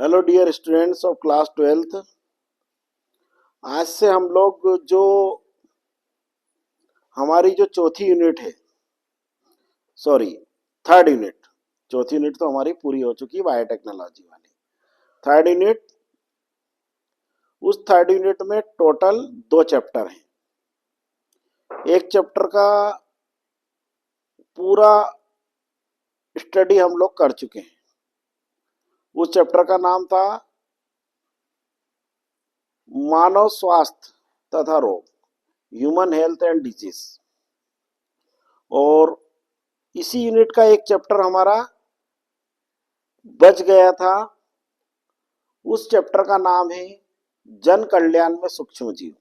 Hello dear students of class 12th। आज से हम लोग जो हमारी जो चौथी यूनिट है, सॉरी थर्ड यूनिट, चौथी यूनिट तो हमारी पूरी हो चुकी है बायोटेक्नोलॉजी वाली। थर्ड यूनिट, उस थर्ड यूनिट में टोटल 2 चैप्टर हैं। एक चैप्टर का पूरा स्टडी हम लोग कर चुके हैं। उस चैप्टर का नाम था मानव स्वास्थ्य तथा रोग, ह्यूमन हेल्थ एंड डिजीज। और इसी यूनिट का एक चैप्टर हमारा बच गया था। उस चैप्टर का नाम है जन कल्याण में सूक्ष्म जीव,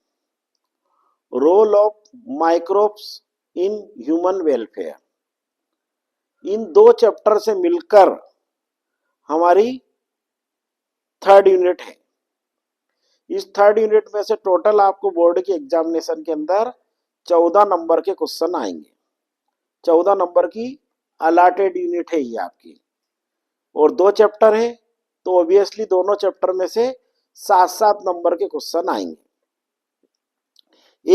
role of microbes in human welfare. इन 2 चैप्टर से मिलकर हमारी थर्ड यूनिट है। इस थर्ड यूनिट में से टोटल आपको बोर्ड के एग्जामिनेशन के अंदर 14 नंबर के क्वेश्चन आएंगे। 14 नंबर की अलाटेड यूनिट है ये आपकी, और 2 चैप्टर है तो ऑब्वियसली दोनों चैप्टर में से 7-7 नंबर के क्वेश्चन आएंगे।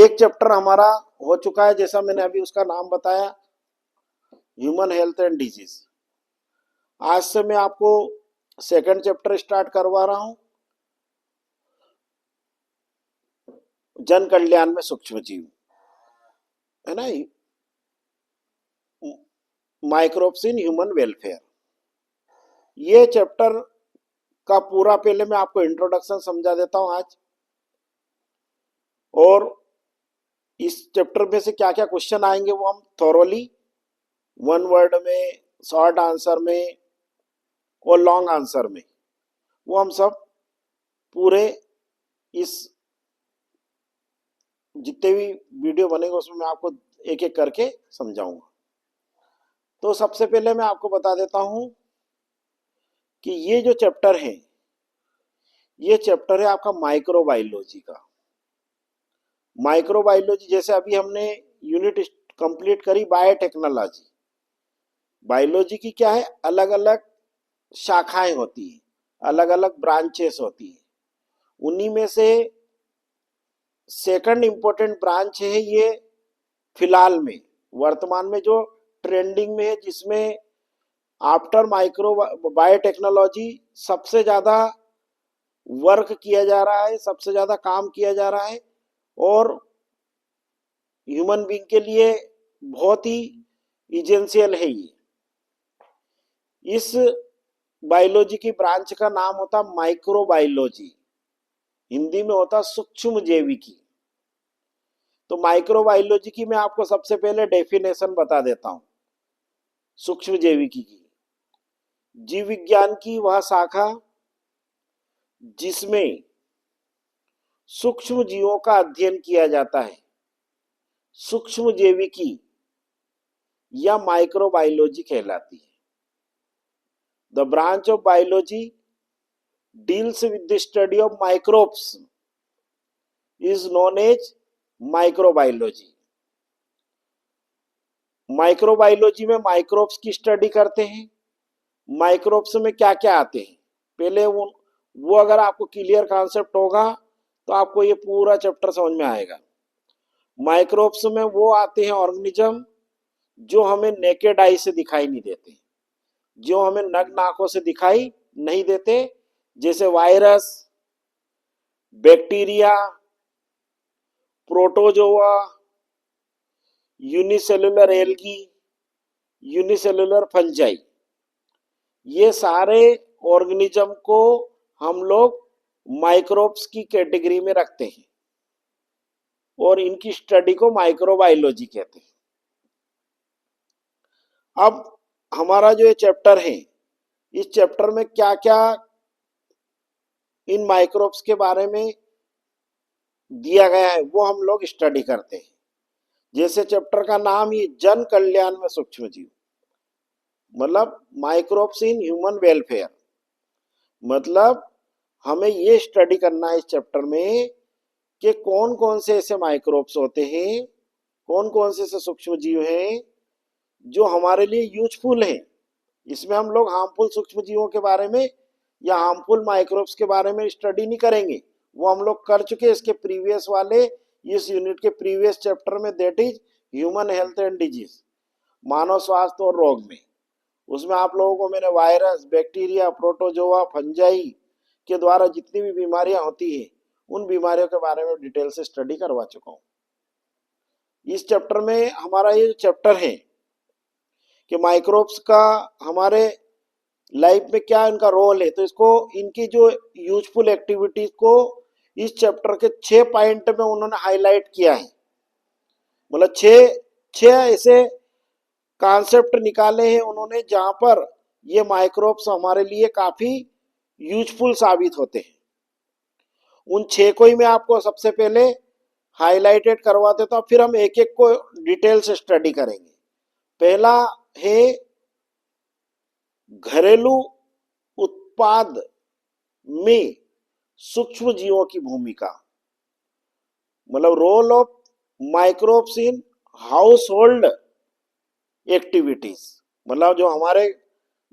एक चैप्टर हमारा हो चुका है, जैसा मैंने अभी उसका नाम बताया, ह्यूमन हेल्थ एंड डिजीज। आज से मैं आपको सेकंड चैप्टर स्टार्ट करवा रहा हूं, जन कल्याण में सूक्ष्म जीव, है ना, माइक्रोब्स इन ह्यूमन वेलफेयर। ये चैप्टर का पूरा पहले मैं आपको इंट्रोडक्शन समझा देता हूं आज, और इस चैप्टर में से क्या क्या क्वेश्चन आएंगे वो हम थॉरोली 1 वर्ड में, शॉर्ट आंसर में और लॉन्ग आंसर में, वो हम सब पूरे इस जितने भी वीडियो बनेंगे उसमें मैं आपको एक एक करके समझाऊंगा। तो सबसे पहले मैं आपको बता देता हूं कि ये जो चैप्टर है, ये चैप्टर है आपका माइक्रोबायोलॉजी का। माइक्रोबायोलॉजी, जैसे अभी हमने यूनिट कंप्लीट करी बायोटेक्नोलॉजी। बायोलॉजी की क्या है, अलग अलग शाखाएं होती है, अलग अलग ब्रांचेस होती है। उन्हीं में से सेकंड इंपॉर्टेंट ब्रांच है ये, फिलहाल में वर्तमान में जो ट्रेंडिंग में है, जिसमें आफ्टर माइक्रो बायोटेक्नोलॉजी सबसे ज्यादा वर्क किया जा रहा है, सबसे ज्यादा काम किया जा रहा है, और ह्यूमन बीइंग के लिए बहुत ही इजेंशियल है ये। इस बायोलॉजी की ब्रांच का नाम होता माइक्रोबायोलॉजी, हिंदी में होता सूक्ष्म जैविकी। तो माइक्रोबायोलॉजी की मैं आपको सबसे पहले डेफिनेशन बता देता हूं। सूक्ष्म जैविकी की, जीव विज्ञान की वह शाखा जिसमें सूक्ष्म जीवों का अध्ययन किया जाता है, सूक्ष्म जैविकी या माइक्रोबायोलॉजी कहलाती है। The branch of biology deals with the study of microbes is known as microbiology. Microbiology में माइक्रोब्स की स्टडी करते हैं। माइक्रोब्स में क्या क्या आते हैं, पहले वो अगर आपको क्लियर कॉन्सेप्ट होगा तो आपको ये पूरा चैप्टर समझ में आएगा। माइक्रोब्स में वो आते हैं ऑर्गेनिज्म जो हमें नेकेड आई से दिखाई नहीं देते, जो हमें नग्न आंखों से दिखाई नहीं देते, जैसे virus, bacteria, protozoa, unicellular algae, unicellular fungi. ये सारे ऑर्गेनिज्म को हम लोग माइक्रोब्स की कैटेगरी में रखते हैं, और इनकी स्टडी को माइक्रोबायोलॉजी कहते हैं। अब हमारा जो ये चैप्टर है, इस चैप्टर में क्या क्या इन माइक्रोब्स के बारे में दिया गया है वो हम लोग स्टडी करते हैं। जैसे चैप्टर का नाम ही जन कल्याण में सूक्ष्म जीव, मतलब माइक्रोब्स इन ह्यूमन वेलफेयर। मतलब हमें ये स्टडी करना है इस चैप्टर में कि कौन कौन से ऐसे माइक्रोब्स होते हैं, कौन कौन से ऐसे सूक्ष्म जीव हैं जो हमारे लिए यूजफुल हैं। इसमें हम लोग हार्मफुल सूक्ष्म जीवों के बारे में या हार्मफुल माइक्रोब्स के बारे में स्टडी नहीं करेंगे, वो हम लोग कर चुके इसके प्रीवियस वाले, इस यूनिट के प्रीवियस चैप्टर में, that is human health and disease, मानव स्वास्थ्य और रोग में। उसमें आप लोगों को मैंने वायरस, बैक्टीरिया, प्रोटोजोआ, फंजाई के द्वारा जितनी भी बीमारियां होती है उन बीमारियों के बारे में डिटेल से स्टडी करवा चुका हूं। इस चैप्टर में हमारा ये चैप्टर है कि माइक्रोब्स का हमारे लाइफ में क्या इनका रोल है, तो इसको इनकी जो यूजफुल एक्टिविटीज को इस चैप्टर के 6 पॉइंट में उन्होंने हाईलाइट किया है। मतलब छह ऐसे कॉन्सेप्ट निकाले हैं उन्होंने जहां पर ये माइक्रोब्स हमारे लिए काफी यूजफुल साबित होते हैं। उन 6 को ही मैं आपको सबसे पहले हाईलाइटेड करवा देता हूं, फिर हम एक एक को डिटेल से स्टडी करेंगे। पहला है घरेलू उत्पाद में सूक्ष्म जीवों की भूमिका, मतलब role of microbes in household activities. मतलब जो हमारे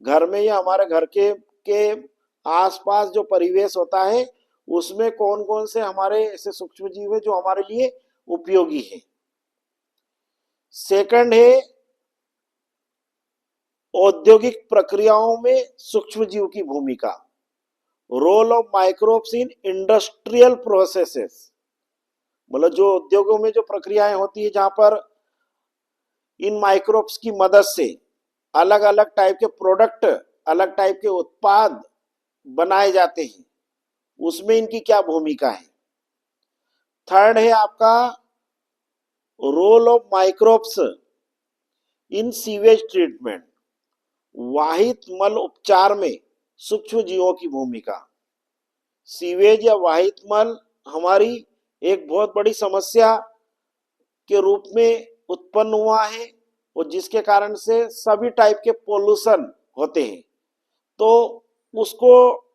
घर में या हमारे घर के आसपास जो परिवेश होता है उसमें कौन कौन से हमारे ऐसे सूक्ष्म जीव है जो हमारे लिए उपयोगी है। सेकंड है औद्योगिक प्रक्रियाओं में सूक्ष्म जीव की भूमिका, role of microbes in industrial processes. मतलब जो उद्योगों में जो प्रक्रियाएं होती है जहां पर इन माइक्रोब्स की मदद से अलग अलग टाइप के प्रोडक्ट, अलग टाइप के उत्पाद बनाए जाते हैं, उसमें इनकी क्या भूमिका है। थर्ड है आपका role of microbes in sewage treatment, वाहित मल उपचार में सूक्ष्म जीवों की भूमिका। सीवेज या वाहित मल हमारी एक बहुत बड़ी समस्या के रूप में उत्पन्न हुआ है और जिसके कारण से सभी टाइप के पोल्यूशन होते हैं, तो उसको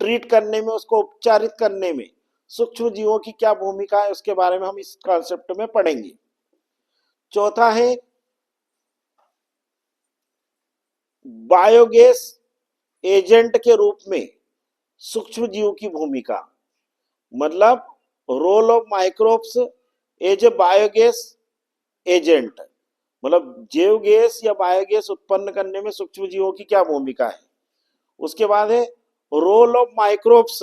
ट्रीट करने में, उसको उपचारित करने में सूक्ष्म जीवों की क्या भूमिका है उसके बारे में हम इस कॉन्सेप्ट में पढ़ेंगे। चौथा है बायोगैस एजेंट के रूप में सूक्ष्म जीव की भूमिका, मतलब role of microbes as a biogas agent, मतलब जैव गैस या बायोगैस उत्पन्न करने में सूक्ष्म जीवों की क्या भूमिका है। उसके बाद है role of microbes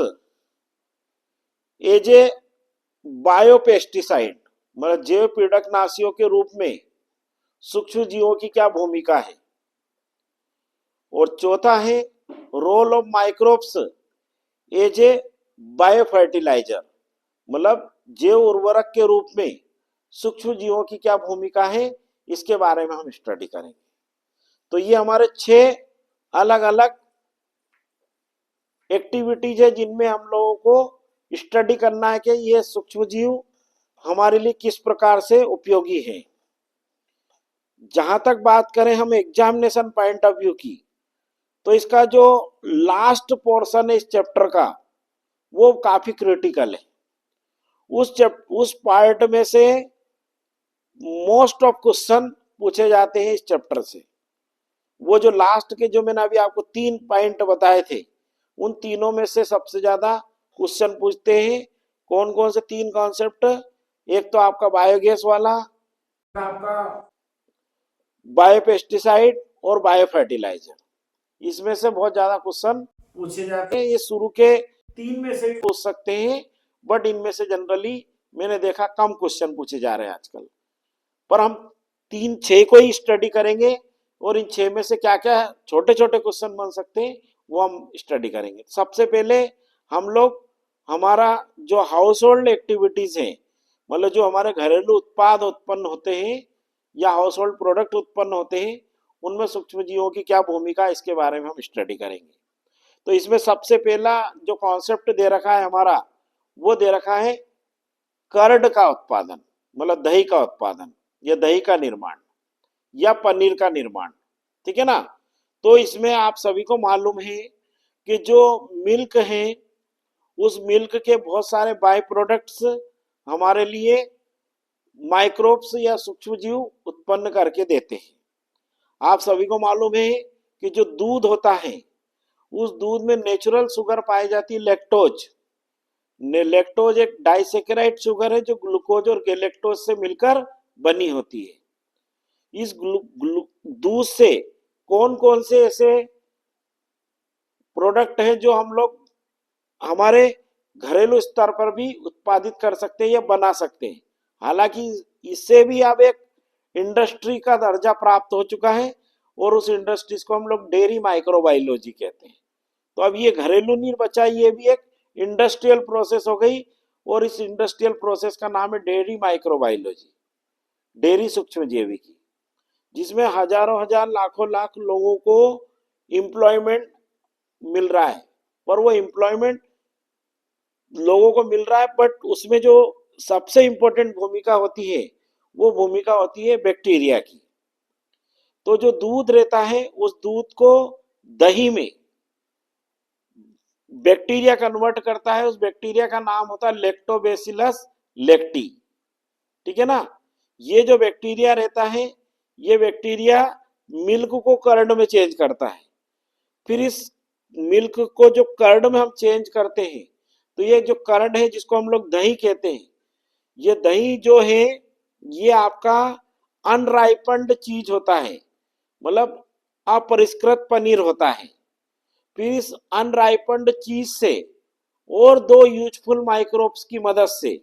as a biopesticide, मतलब जैव पीड़कनाशियों के रूप में सूक्ष्म जीवों की क्या भूमिका है। और चौथा है role of microbes as a biofertilizer, मतलब जैव उर्वरक के रूप में सूक्ष्म जीवों की क्या भूमिका है, इसके बारे में हम स्टडी करेंगे। तो ये हमारे 6 अलग अलग एक्टिविटीज है जिनमें हम लोगों को स्टडी करना है कि ये सूक्ष्म जीव हमारे लिए किस प्रकार से उपयोगी है। जहां तक बात करें हम एग्जामिनेशन पॉइंट ऑफ व्यू की, तो इसका जो लास्ट पोर्शन है इस चैप्टर का वो काफी क्रिटिकल है। उस पार्ट में से मोस्ट ऑफ क्वेश्चन पूछे जाते हैं इस चैप्टर से। वो जो लास्ट के, जो मैंने अभी आपको 3 पॉइंट बताए थे, उन तीनों में से सबसे ज्यादा क्वेश्चन पूछते हैं। कौन कौन से 3 कॉन्सेप्ट? एक तो आपका बायोगैस वाला, आपका बायोपेस्टिसाइड और बायोफर्टिलाइजर। इसमें से बहुत ज्यादा क्वेश्चन पूछे जाते हैं। ये शुरू के 3 में से भी पूछ सकते हैं, बट इनमें से जनरली मैंने देखा कम क्वेश्चन पूछे जा रहे हैं आजकल। पर हम 6 को ही स्टडी करेंगे और इन 6 में से क्या क्या छोटे छोटे क्वेश्चन बन सकते हैं वो हम स्टडी करेंगे। सबसे पहले हम लोग हमारा जो हाउस होल्ड एक्टिविटीज हैं, मतलब जो हमारे घरेलू उत्पाद उत्पन्न होते हैं या हाउस होल्ड प्रोडक्ट उत्पन्न होते हैं, उनमें सूक्ष्म जीवों की क्या भूमिका है इसके बारे में हम स्टडी करेंगे। तो इसमें सबसे पहला जो कॉन्सेप्ट दे रखा है हमारा, वो दे रखा है कर्ड का उत्पादन, मतलब दही का उत्पादन या दही का निर्माण या पनीर का निर्माण। ठीक है ना। तो इसमें आप सभी को मालूम है कि जो मिल्क है, उस मिल्क के बहुत सारे बाय प्रोडक्ट्स हमारे लिए माइक्रोब्स या सूक्ष्म जीव उत्पन्न करके देते हैं। आप सभी को मालूम है कि जो दूध होता है उस दूध में नेचुरल शुगर पाई जाती है लैक्टोज। लैक्टोज एक डाइसेकेराइड शुगर है जो ग्लूकोज और गैलेक्टोज से मिलकर बनी होती है। इस दूध से कौन कौन से ऐसे प्रोडक्ट हैं जो हम लोग हमारे घरेलू स्तर पर भी उत्पादित कर सकते हैं या बना सकते हैं। हालांकि इससे भी अब एक इंडस्ट्री का दर्जा प्राप्त हो चुका है और उस इंडस्ट्रीज को हम लोग डेयरी माइक्रोबायोलॉजी कहते हैं। तो अब ये घरेलू नहीं बचा, ये भी एक इंडस्ट्रियल प्रोसेस हो गई और इस इंडस्ट्रियल प्रोसेस का नाम है डेयरी माइक्रोबायोलॉजी, डेयरी सूक्ष्म जैविकी, जिसमें हजारों हजार लाखों लाख लोगों को एम्प्लॉयमेंट मिल रहा है। पर वो एम्प्लॉयमेंट लोगों को मिल रहा है, बट उसमें जो सबसे इंपॉर्टेंट भूमिका होती है वो भूमिका होती है बैक्टीरिया की। तो जो दूध रहता है उस दूध को दही में बैक्टीरिया कन्वर्ट करता है, उस बैक्टीरिया का नाम होता है लैक्टोबैसिलस लैक्टी। ठीक है ना। ये जो बैक्टीरिया रहता है ये बैक्टीरिया मिल्क को कर्ड में चेंज करता है। फिर इस मिल्क को जो कर्ड में हम चेंज करते हैं, तो ये जो कर्ड है जिसको हम लोग दही कहते हैं, ये दही जो है ये आपका अनराइपन्ड चीज होता है, मतलब अपरिष्कृत पनीर होता है। फिर इस अनराइपन्ड चीज से और दो यूजफुल माइक्रोब्स की मदद से,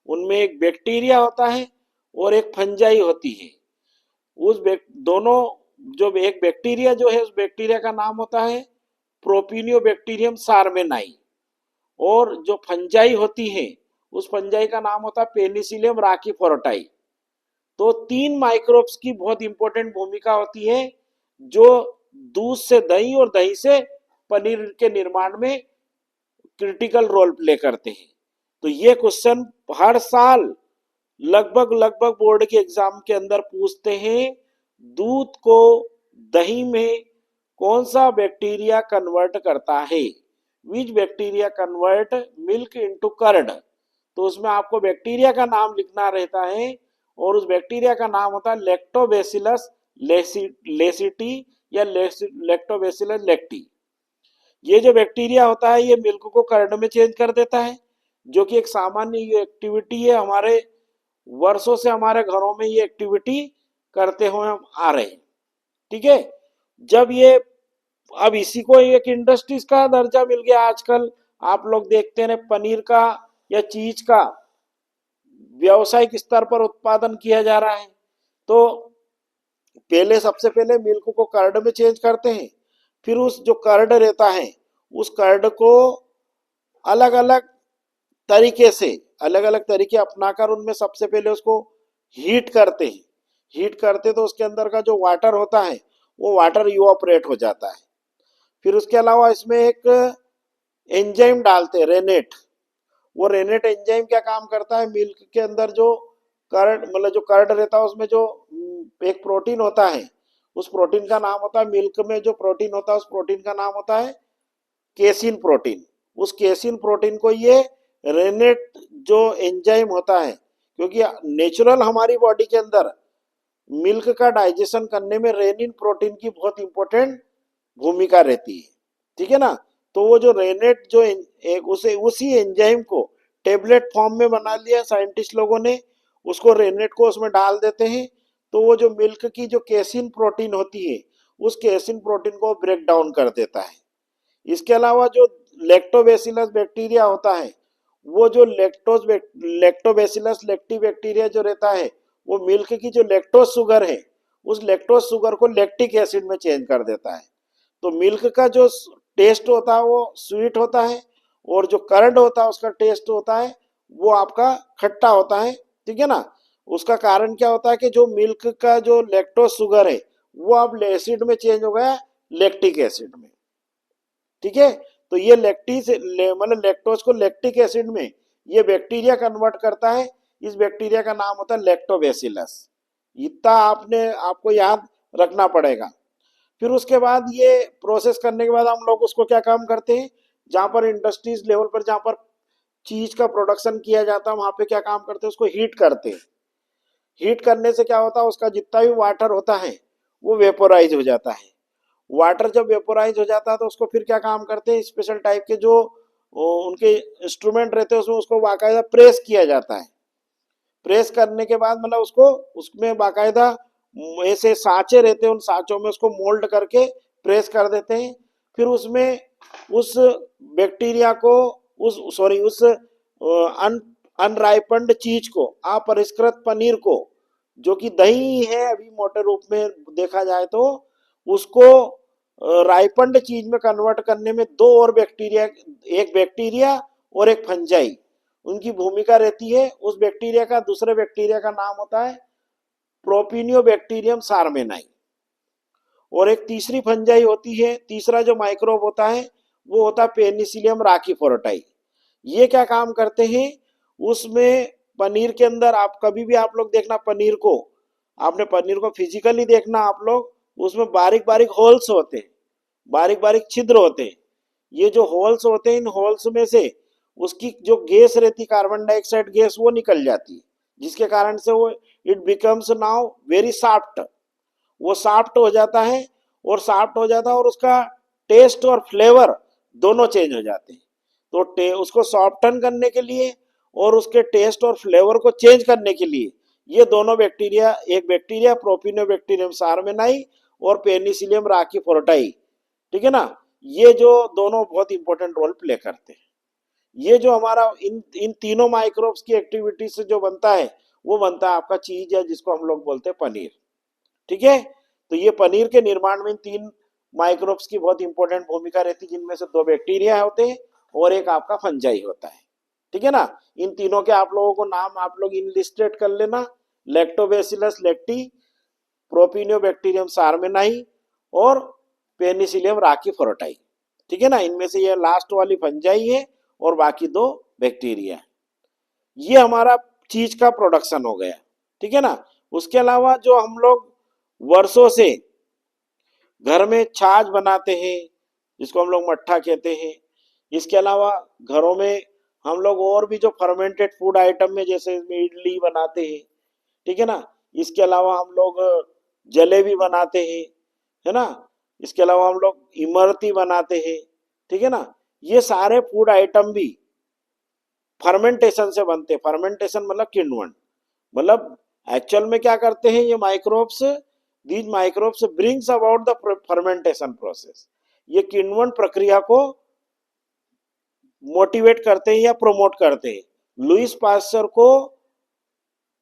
उनमें एक बैक्टीरिया होता है और एक फंजाई होती है। उस दोनों, जो एक बैक्टीरिया जो है उस बैक्टीरिया का नाम होता है प्रोपिनियोबैक्टीरियम सार्मेनाई, और जो फंजाई होती है उस फंजाई का नाम होता है पेनिसिलियम राकीफोर्टाई। तो तीन माइक्रोब्स की बहुत इंपॉर्टेंट भूमिका होती है जो दूध से दही और दही से पनीर के निर्माण में क्रिटिकल रोल प्ले करते हैं। तो ये क्वेश्चन हर साल लगभग बोर्ड के एग्जाम के अंदर पूछते हैं, दूध को दही में कौन सा बैक्टीरिया कन्वर्ट करता है, which bacteria convert milk into curd. तो उसमें आपको बैक्टीरिया का नाम लिखना रहता है और उस बैक्टीरिया का नाम होता है लैक्टोबैसिलस लेसिटी या लैक्टोबैसिलस लैक्टी। ये जो बैक्टीरिया होता है ये मिल्क को कर्ड में चेंज कर देता है, जो कि एक सामान्य एक्टिविटी है। हमारे वर्षों से हमारे घरों में ये एक्टिविटी करते हुए हम आ रहे हैं। ठीक है। जब ये अब इसी को एक इंडस्ट्रीज का दर्जा मिल गया, आजकल आप लोग देखते हैं पनीर का या चीज का व्यावसायिक स्तर पर उत्पादन किया जा रहा है। तो पहले सबसे पहले मिल्क को कर्ड में चेंज करते हैं, फिर उस जो कर्ड रहता है उस कर्ड को अलग अलग तरीके से, अलग अलग तरीके अपनाकर उनमें सबसे पहले उसको हीट करते हैं। हीट करते तो उसके अंदर का जो वाटर होता है वो वाटर इवापोरेट हो जाता है। फिर उसके अलावा इसमें एक एंजाइम डालते हैं रेनेट। वो रेनेट एंजाइम क्या काम करता है, मिल्क के अंदर जो कर्ड, मतलब जो कर्ड रहता है उसमें जो एक प्रोटीन होता है, उस प्रोटीन का नाम होता है, मिल्क में जो प्रोटीन होता है उस प्रोटीन का नाम होता है केसिन प्रोटीन। उस केसिन प्रोटीन को ये रेनेट जो एंजाइम होता है, क्योंकि नेचुरल हमारी बॉडी के अंदर मिल्क का डाइजेशन करने में रेनिन प्रोटीन की बहुत इंपॉर्टेंट भूमिका रहती है। ठीक है ना। तो वो जो रेनेट जो एक उसी एंजाइम को टेबलेट फॉर्म में बना लिया साइंटिस्ट लोगों ने, उसको रेनेट को उसमें डाल देते हैं। तो वो जो मिल्क की जो केसिन प्रोटीन होती है उस केसिन प्रोटीन को ब्रेक डाउन कर देता है। इसके अलावा जो लैक्टोबैसिलस बैक्टीरिया होता है, वो जो लैक्टोबैसिलस लैक्टी बैक्टीरिया जो रहता है वो मिल्क की जो लैक्टोज शुगर है उस लैक्टोज शुगर को लैक्टिक एसिड में चेंज कर देता है। तो मिल्क का जो टेस्ट होता है वो स्वीट होता है और जो कर्ड होता है उसका टेस्ट होता है वो आपका खट्टा होता है। ठीक है ना। उसका कारण क्या होता है कि जो मिल्क का जो लैक्टोज शुगर है वो अब एसिड में चेंज हो गया लैक्टिक एसिड में। ठीक है। तो ये मतलब लैक्टोज को लैक्टिक एसिड में ये बैक्टीरिया कन्वर्ट करता है। इस बैक्टीरिया का नाम होता है लैक्टोबैसिलस। इतना आपको याद रखना पड़ेगा। फिर उसके बाद ये प्रोसेस करने के बाद हम लोग उसको क्या काम करते हैं, जहां पर इंडस्ट्रीज लेवल पर जहां पर चीज का प्रोडक्शन किया जाता है वहां पे क्या काम करते हैं, उसको हीट करते हैं। हीट करने से क्या होता है, उसका जितना भी वाटर होता है वो वेपोराइज हो जाता है। वाटर जब वेपोराइज हो जाता है तो उसको फिर क्या काम करते हैं, स्पेशल टाइप के जो उनके इंस्ट्रूमेंट रहते हैं उसमें उसको बाकायदा प्रेस किया जाता है। प्रेस करने के बाद मतलब उसको उसमें बाकायदा ऐसे सांचे रहते हैं, उन सांचों में उसको मोल्ड करके प्रेस कर देते हैं। फिर उसमें उस बैक्टीरिया को उस अनराइपन्ड चीज को, अपरिष्कृत पनीर को, जो कि दही है अभी मोटे रूप में देखा जाए तो, उसको राइपन्ड चीज में कन्वर्ट करने में दो और बैक्टीरिया, एक बैक्टीरिया और एक फंजाई, उनकी भूमिका रहती है। उस बैक्टीरिया का, दूसरे बैक्टीरिया का नाम होता है प्रोपिनियोबैक्टीरियम सार्मेनाई, और एक तीसरी फंजाई होती है, तीसरा जो माइक्रोब होता है वो होता है पेनिसिलियम राखीफोर्टाई। ये क्या काम करते हैं, उसमें पनीर के अंदर, आप कभी भी आप लोग देखना पनीर को, आपने पनीर को फिजिकली देखना आप लोग, उसमें बारीक बारीक होल्स होते हैं, बारीक बारीक छिद्र होते हैं। ये जो होल्स होते हैं, इन होल्स में से उसकी जो गैस रहती, कार्बन डाइऑक्साइड गैस, वो निकल जाती है, जिसके कारण से वो it becomes now very soft, वो सॉफ्ट हो जाता है, और सॉफ्ट हो जाता है और उसका टेस्ट और फ्लेवर दोनों चेंज हो जाते हैं। तो उसको सॉफ्टन करने के लिए और उसके टेस्ट और फ्लेवर को चेंज करने के लिए ये दोनों बैक्टीरिया, एक बैक्टीरिया प्रोपिनोबैक्टीरियम सार्मेनाई और पेनिसिलियम राखीफोर्टाई, ठीक है ना, ये जो दोनों बहुत इंपॉर्टेंट रोल प्ले करते हैं। ये जो हमारा इन इन तीनों माइक्रोब्स की एक्टिविटी से जो बनता है वो बनता है आपका चीज, है जिसको हम लोग बोलते हैं पनीर, ठीक है। तो ये पनीर के निर्माण में इन तीन माइक्रोब्स की बहुत इंपॉर्टेंट भूमिका रहती है, जिनमें से दो बैक्टीरिया होते हैं और एक आपका फंजाई होता है, ठीक है ना। इन तीनों के आप लोगों को नाम आप लोग इनलिस्टेड कर लेना, लैक्टोबैसिलस लैक्टी, प्रोपिनियोबैक्टीरियम सार्मेनाई और पेनिसिलियम राखीफोर्टाई, ठीक है ना। इनमें से ये लास्ट वाली फंजाई है और बाकी दो बैक्टीरिया है। ये हमारा चीज का प्रोडक्शन हो गया, ठीक है ना। उसके अलावा जो हम लोग वर्षों से घर में छाछ बनाते हैं, जिसको हम लोग मट्ठा कहते हैं, इसके अलावा घरों में हम लोग और भी जो फर्मेंटेड फूड आइटम में, जैसे इसमें इडली बनाते हैं, ठीक है ना। इसके अलावा हम लोग जलेबी बनाते हैं, है ना। इसके अलावा हम लोग इमरती बनाते हैं, ठीक है ना। ये सारे फूड आइटम भी फर्मेंटेशन से बनते हैं। फर्मेंटेशन मतलब किण्वन, मतलब एक्चुअल में क्या करते हैं ये microbes, these microbes brings about the fermentation process, ये किण्वन प्रक्रिया को मोटिवेट करते हैं या प्रोमोट करते हैं। लुईस पास्चर को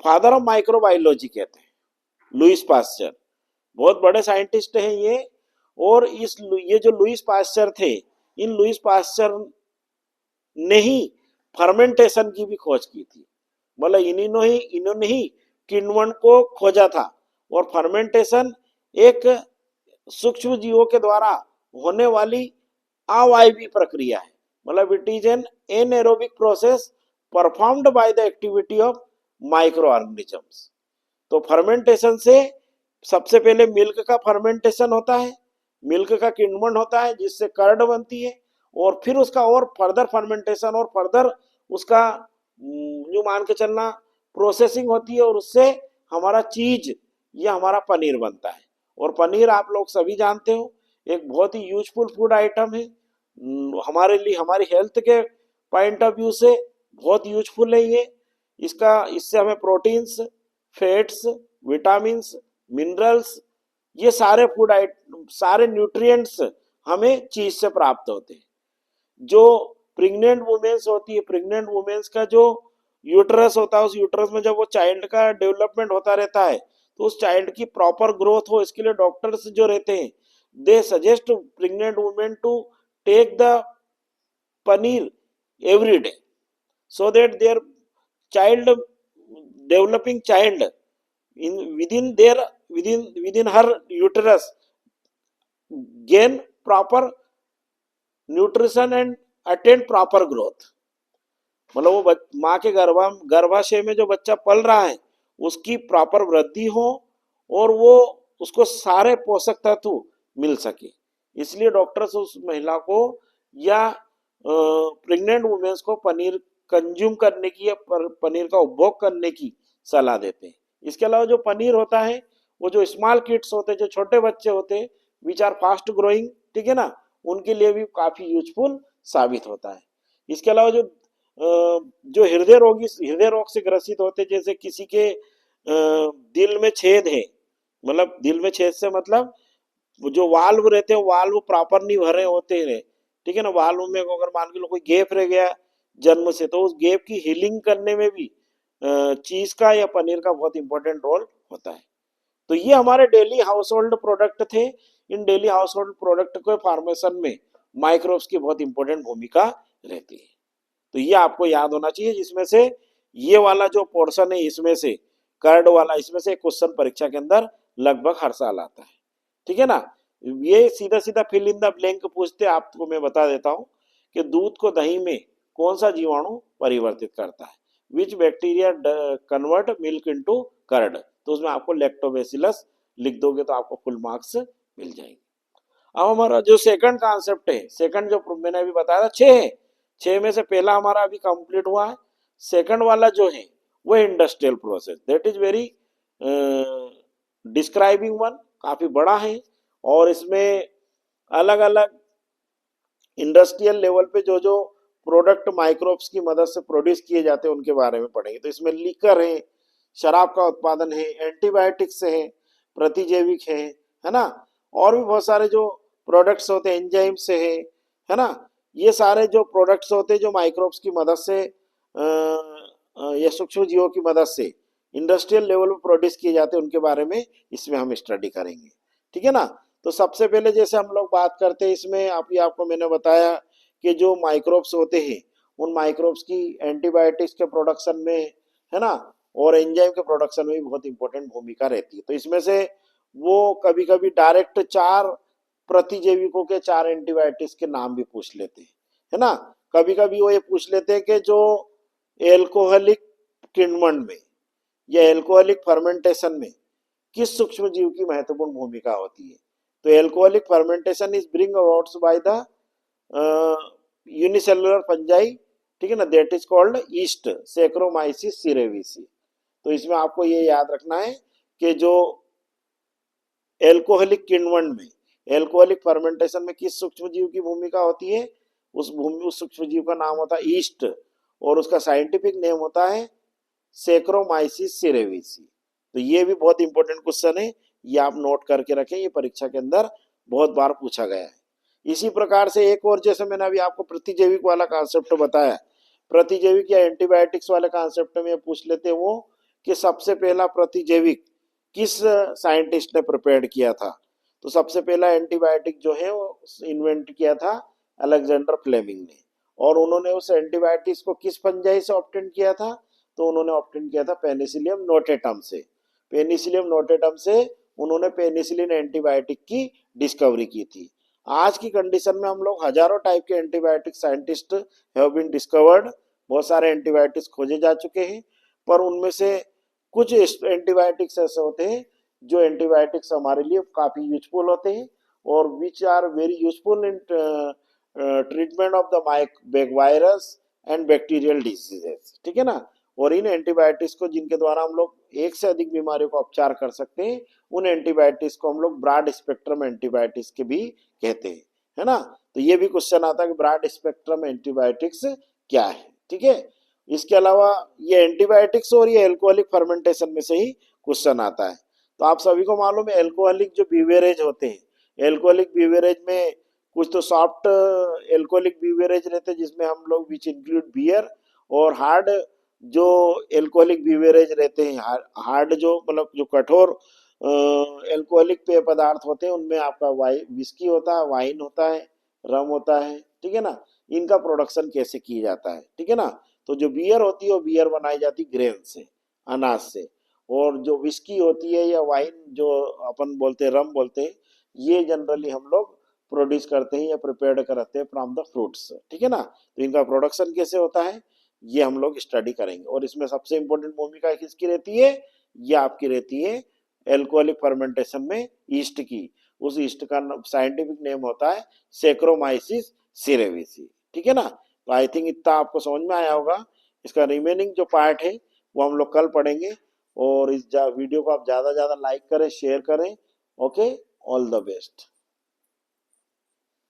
फादर ऑफ माइक्रोबायोलॉजी कहते हैं, लुईस पास्चर बहुत बड़े साइंटिस्ट हैं ये। और ये जो लुईस पास्चर थे, इन लुईस पास्चर ने ही फर्मेंटेशन की भी खोज की थी, मतलब इन्होंने ही किण्वन को खोजा था। और फर्मेंटेशन एक सूक्ष्म जीवों के द्वारा होने वाली अवायवीय प्रक्रिया है, मतलब it is an anaerobic process performed by the activity of micro organisms. तो फर्मेंटेशन से सबसे पहले मिल्क का फर्मेंटेशन होता है, मिल्क का किण्वन होता है जिससे कर्ड बनती है, और फिर उसका और फर्दर फर्मेंटेशन और फर्दर उसका जो मान के चलना प्रोसेसिंग होती है, और उससे हमारा चीज या हमारा पनीर बनता है। और पनीर आप लोग सभी जानते हो एक बहुत ही यूजफुल फूड आइटम है, हमारे लिए, हमारी हेल्थ के पॉइंट ऑफ व्यू से बहुत यूजफुल है ये। इससे हमें प्रोटीन्स, फैट्स, विटामिन्स, मिनरल्स, ये सारे फूड आइटम, सारे न्यूट्रिएंट्स हमें चीज से प्राप्त होते हैं। जो प्रेग्नेंट वुमेन्स होती है, प्रेग्नेंट वुमेन्स का जो यूट्रस होता है, उस यूट्रस में जब वो चाइल्ड का डेवलपमेंट होता रहता है, तो उस चाइल्ड की प्रॉपर ग्रोथ हो, इसके लिए डॉक्टर्स जो रहते हैं, they suggest pregnant women to take the paneer every day, so that their child, developing child in within her uterus gain proper nutrition and attain proper growth। मतलब वो माँ के गर्भाशय में जो बच्चा पल रहा है उसकी प्रॉपर वृद्धि हो और वो उसको सारे पोषक तत्व मिल सके, इसलिए डॉक्टर्स उस महिला को या प्रेग्नेंट वुमेन्स को पनीर कंज्यूम करने की या पनीर का उपभोग करने की सलाह देते हैं। इसके अलावा जो पनीर होता है, वो जो स्मॉल किड्स होते हैं, जो छोटे बच्चे होते हैं, विच आर फास्ट ग्रोइंग, ठीक है ना, उनके लिए भी काफी यूजफुल साबित होता है। इसके अलावा जो हृदय रोग से ग्रसित होते, जैसे किसी के दिल में छेद है, मतलब दिल में छेद से मतलब जो वाल्व रहते हैं वाल्व प्रॉपर नहीं भरे होते हैं, ठीक है ना, वाल्व में अगर मान के लो कोई गैप रह गया जन्म से, तो उस गैप की हीलिंग करने में भी चीज का या पनीर का बहुत इंपॉर्टेंट रोल होता है। तो ये हमारे डेली हाउस होल्ड प्रोडक्ट थे। इन डेली हाउस होल्ड प्रोडक्ट के फॉर्मेशन में माइक्रोब्स की बहुत इंपॉर्टेंट भूमिका रहती है। तो ये आपको याद होना चाहिए, जिसमें से ये वाला जो पोर्शन है इसमें से कर्ड वाला, इसमें से क्वेश्चन परीक्षा के अंदर लगभग हर साल आता है, ठीक है ना। ये सीधा सीधा फिल इन द ब्लैंक पूछते, आपको मैं बता देता हूँ कि दूध को दही में कौन सा जीवाणु परिवर्तित करता है, which bacteria convert milk into curd, तो उसमें आपको लैक्टोबैसिलस लिख दोगे तो आपको फुल मार्क्स मिल जाएंगे। अब हमारा जो सेकंड कॉन्सेप्ट है, सेकंड जो मैंने अभी बताया था 6 है, 6 में से पहला हमारा अभी कंप्लीट हुआ है। सेकंड वाला जो है वो industrial process, that is very describing one, काफी बड़ा है, और इसमें अलग अलग इंडस्ट्रियल लेवल पे जो जो प्रोडक्ट माइक्रोब्स की मदद से प्रोड्यूस किए जाते हैं उनके बारे में पढ़ेंगे। तो इसमें लीकर है, शराब का उत्पादन है, एंटीबायोटिक्स है, प्रतिजैविक है ना, और भी बहुत सारे जो प्रोडक्ट्स होते हैं, एंजाइम से है ना, ये सारे जो प्रोडक्ट्स होते हैं जो माइक्रोब्स की मदद से या सूक्ष्म जीवों की मदद से इंडस्ट्रियल लेवल पे प्रोड्यूस किए जाते हैं, उनके बारे में इसमें हम स्टडी करेंगे, ठीक है ना। तो सबसे पहले जैसे हम लोग बात करते हैं इसमें, आपको मैंने बताया कि जो माइक्रोब्स होते हैं उन माइक्रोब्स की एंटीबायोटिक्स के प्रोडक्शन में, है ना, और एंजाइम के प्रोडक्शन में भी बहुत इंपॉर्टेंट भूमिका रहती है। तो इसमें से वो कभी कभी डायरेक्ट 4 प्रतिजैविकों के 4 एंटीबायोटिक्स के नाम भी पूछ लेते हैं, है ना। कभी कभी वो ये पूछ लेते हैं कि जो एल्कोहलिक किण्वन में या एल्कोहलिक फर्मेंटेशन में किस सूक्ष्म जीव की महत्वपूर्ण भूमिका होती है। तो alcoholic fermentation is bring about by the unicellular fungi, ठीक है ना, that is called yeast, Saccharomyces cerevisiae. तो इसमें आपको ये याद रखना है कि जो एल्कोहलिक किण्वन में, एल्कोहलिक फर्मेंटेशन में किस सूक्ष्म जीव की भूमिका होती है, उस सूक्ष्म जीव का नाम होता है ईस्ट, और उसका साइंटिफिक नेम होता है सैक्रोमाइसिस सिरेविसी। तो ये भी बहुत इंपॉर्टेंट क्वेश्चन है, ये आप नोट करके रखें, ये परीक्षा के अंदर बहुत बार पूछा गया है। इसी प्रकार से एक और, जैसे मैंने अभी आपको प्रतिजैविक वाला कॉन्सेप्ट बताया, प्रतिजैविक या एंटीबायोटिक्स वाले कॉन्सेप्ट में पूछ लेते हैं वो कि सबसे पहला प्रतिजैविक किस साइंटिस्ट ने प्रिपेयर किया था। तो सबसे पहला एंटीबायोटिक जो है वो इन्वेंट किया था अलेक्जेंडर फ्लेमिंग ने, और उन्होंने उस एंटीबायोटिक्स को किस फंजाई से ऑब्टेन किया था, तो उन्होंने ऑब्टेन किया था पेनिसिलियम नोटेटम से। पेनिसिलियम नोटेटम से उन्होंने पेनिसिलिन एंटीबायोटिक की डिस्कवरी की थी। आज की कंडीशन में हम लोग हजारों टाइप के antibiotic scientist have been discovered, बहुत सारे एंटीबायोटिक्स खोजे जा चुके हैं, पर उनमें से कुछ एंटीबायोटिक्स ऐसे होते हैं जो एंटीबायोटिक्स हमारे लिए काफी यूजफुल होते हैं, और which are very useful in treatment of the virus and bacterial diseases, ठीक है ना। और इन एंटीबायोटिक्स को जिनके द्वारा हम लोग एक से अधिक बीमारियों का उपचार कर सकते हैं, उन एंटीबायोटिक्स को हम लोग ब्रॉड स्पेक्ट्रम एंटीबायोटिक्स के भी कहते हैं, है ना। तो ये भी क्वेश्चन आता है कि ब्रॉड स्पेक्ट्रम एंटीबायोटिक्स क्या है, ठीक है। इसके अलावा ये एंटीबायोटिक्स और ये एल्कोहलिक फर्मेंटेशन में से ही क्वेश्चन आता है। तो आप सभी को मालूम है एल्कोहलिक जो बीवरेज होते हैं, एल्कोहलिक बीवरेज में कुछ तो सॉफ्ट एल्कोहलिक बीवरेज रहते हैं जिसमें हम लोग विच इंक्लूड बियर, और हार्ड जो एल्कोहलिक बीवरेज रहते हैं, हार्ड जो मतलब जो कठोर एल्कोहलिक पेय पदार्थ होते हैं, उनमें आपका विस्की होता है, वाइन होता है, रम होता है, ठीक है ना। इनका प्रोडक्शन कैसे किया जाता है, ठीक है ना। तो जो बियर होती है वो बियर बनाई जाती है ग्रेन से, अनाज से, और जो विस्की होती है या वाइन जो अपन बोलते हैं, रम बोलते हैं, ये जनरली हम लोग प्रोड्यूस करते हैं या प्रिपेयर करते हैं फ्रॉम द फ्रूट्स, ठीक है ना। तो इनका प्रोडक्शन कैसे होता है ये हम लोग स्टडी करेंगे, और इसमें सबसे इंपॉर्टेंट भूमिका किसकी रहती है, ये आपकी रहती है एल्कोहलिक फर्मेंटेशन में ईस्ट की। उस ईस्ट का साइंटिफिक नेम होता है सैक्रोमाइसिस सिरेविसी, ठीक है ना। तो आई थिंक इतना आपको समझ में आया होगा। इसका रिमेनिंग जो पार्ट है वो हम लोग कल पढ़ेंगे, और इस वीडियो को आप ज़्यादा से ज़्यादा लाइक करें, शेयर करें। Okay, all the best.